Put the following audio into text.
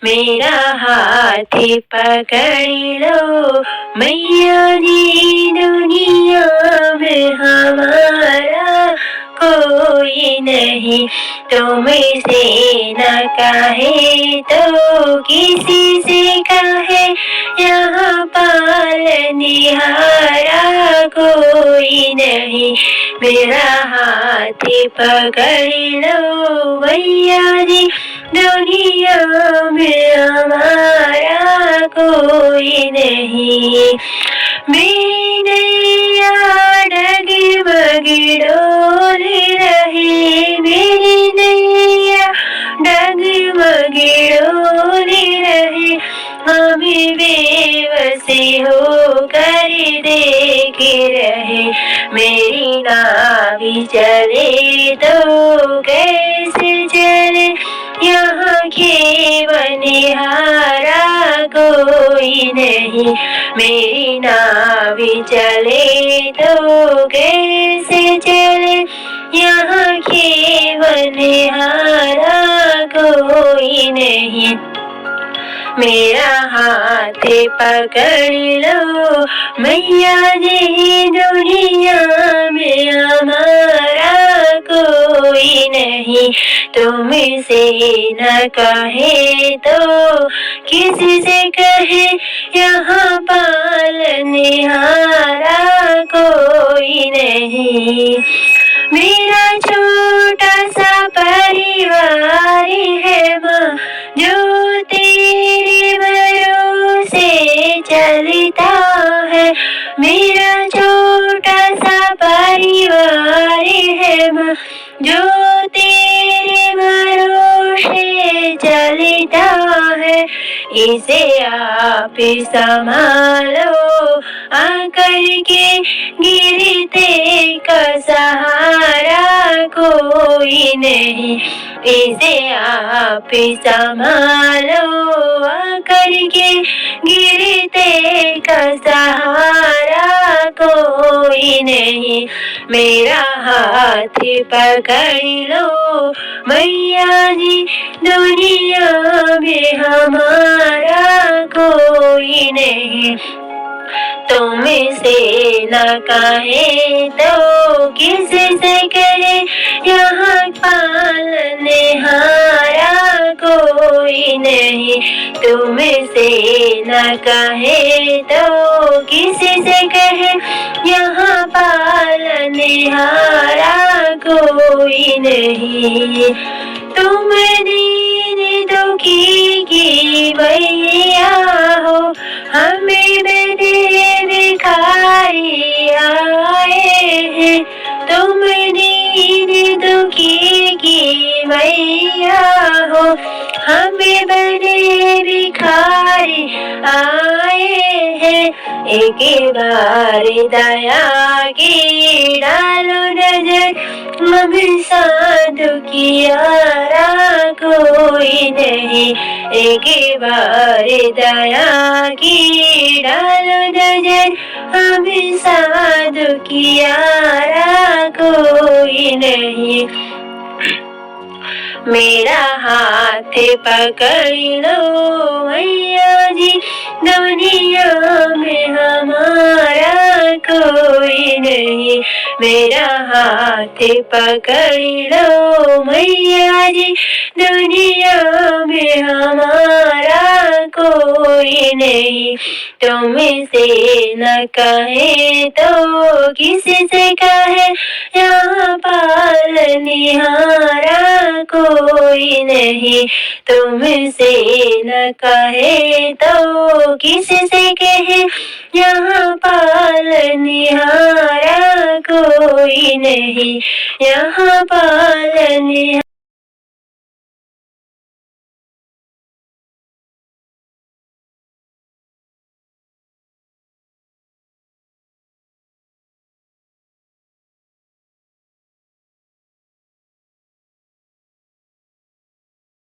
मेरा हाथ पकड़ लो मैया जी, दुनिया में हमारा कोई नहीं। तुमसे न कहे तो किसी से कहे, यहाँ पालनिहारा कोई नहीं। मेरा हाथ पकड़ लो भैया जी, दुनिया में हमारा कोई नहीं। मेरी नैया डगमग डोल रहे, मेरी नैया डगमग डोल रहे। हमें बेबस होकर देख रहे, मेरी नाव चले तो कैसे चले, यहाँ के बनिहारा कोई नहीं। मेरी नाव चले तो कैसे चले, यहाँ के बनिहारा कोई नहीं। मेरा हाथ पकड़ लो मैया जी, दुनिया में हमारा कोई नहीं। तुमसे न कहे तो किसी से कहे, यहाँ पालनिहारा कोई नहीं। मेरा छोटा सा परिवार है माँ, जो तेरे भरोसे चलता है। मेरा छोटा सा परिवार है माँ, जो तेरे भरोसे चलता है। इसे आप संभालो, आकर के गिरते का सहारा कोई नहीं। इसे आप संभालो, आकर के गिरते का सहारा कोई नहीं। मेरा हाथ पकड़ लो मैया जी, दुनिया में हमारा कोई नहीं। तुमसे न कहे तो किसी से कहे, यहाँ पालनिहारा कोई नहीं। तुमसे न कहे तो किसी से कहे, यहाँ पालनिहारा कोई नहीं। तुम दीन दुखी की भैया हो, हमें बड़े भिखारी आए हैं। तुम दीन दुखी की भैया हो, हमें बड़े भिखारी आए हैं। एक बार दया की डालो नजर, मगर साधु कियारा कोई नहीं। एक बार दया की डालो नजर, हमें साधु कियारा कोई नहीं। मेरा हाथ पकड़ लो मैया जी, दुनिया में हमारा कोई नहीं। मेरा हाथ पकड़ लो मैया जी, दुनिया में हमारा कोई नहीं। तुमसे न कहे तो किसी से कहे, यहाँ पालनिहारा कोई नहीं। तुमसे न कहे तो किसी से कहे, यहाँ पालनिहारा कोई नहीं। यहाँ पालनिहारा